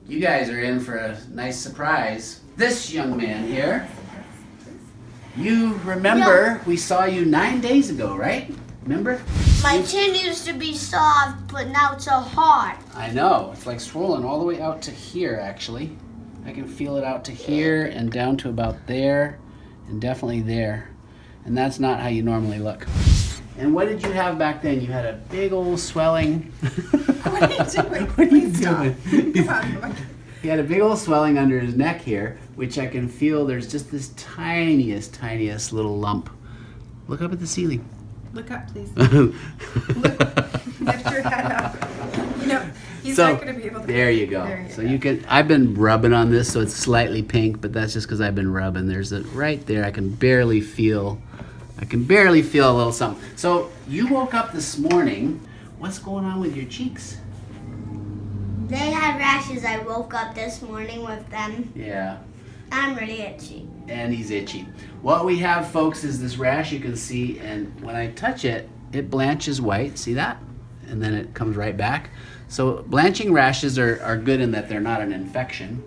You guys are in for a nice surprise. This young man here, you remember we saw you 9 days ago, right? Remember? My chin used to be soft, but now it's so hard. I know. It's like swollen all the way out to here, actually. I can feel it out to here and down to about there and definitely there. And that's not how you normally look. And what did you have back then? You had a big old swelling. What are you doing? What are you Please stop. doing? Come on. He had a big old swelling under his neck here, which I can feel there's just this tiniest little lump. Look up at the ceiling. Look up, please. Lift your head up. No, he's not going to be able to. There you go. There So you can. I've been rubbing on this, so it's slightly pink, but that's just because I've been rubbing. There's a right there. I can barely feel a little something. So you woke up this morning. What's going on with your cheeks? They had rashes. I woke up this morning with them. Yeah. I'm really itchy. And he's itchy. What we have, folks, is this rash you can see, and when I touch it, it blanches white. See that? And then it comes right back. So blanching rashes are good in that they're not an infection.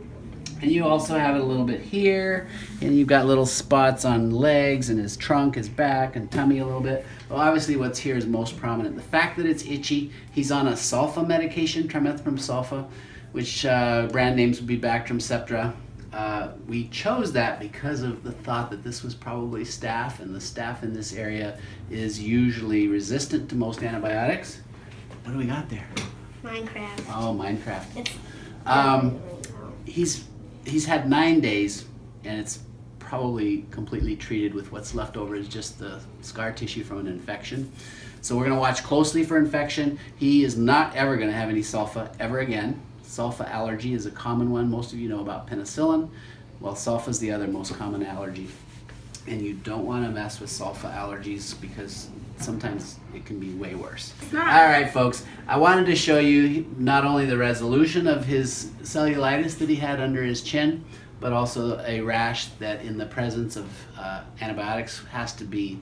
And you also have it a little bit here, and you've got little spots on legs and his trunk, his back, and tummy a little bit. Well, obviously what's here is most prominent. The fact that it's itchy, he's on a sulfa medication, trimethoprim sulfa, which brand names would be Bactrim, Septra. We chose that because of the thought that this was probably staph, and the staph in this area is usually resistant to most antibiotics. What do we got there? Minecraft. Oh, Minecraft. It's He's had 9 days, and it's probably completely treated with what's left over is just the scar tissue from an infection. So we're going to watch closely for infection. He is not ever going to have any sulfa ever again. Sulfa allergy is a common one. Most of you know about penicillin. Well, sulfa is the other most common allergy. And you don't want to mess with sulfa allergies because sometimes it can be way worse. All right, folks. I wanted to show you not only the resolution of his cellulitis that he had under his chin, but also a rash that in the presence of antibiotics has to be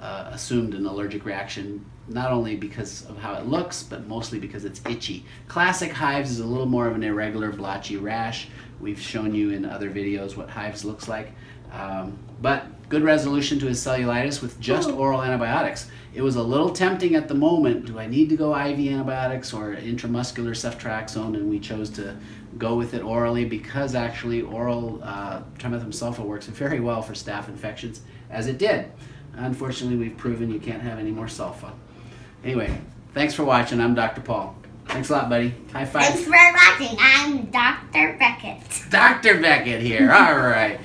assumed an allergic reaction, not only because of how it looks, but mostly because it's itchy. Classic hives is a little more of an irregular blotchy rash. We've shown you in other videos what hives looks like. But good resolution to his cellulitis with just oral antibiotics. It was a little tempting at the moment. Do I need to go IV antibiotics or intramuscular ceftriaxone? And we chose to go with it orally because actually oral trimethoprim sulfa works very well for staph infections, as it did. Unfortunately, we've proven you can't have any more sulfa. Anyway, thanks for watching. I'm Dr. Paul. Thanks a lot, buddy. High five. Thanks for watching. I'm Dr. Beckett. Dr. Beckett here. All right.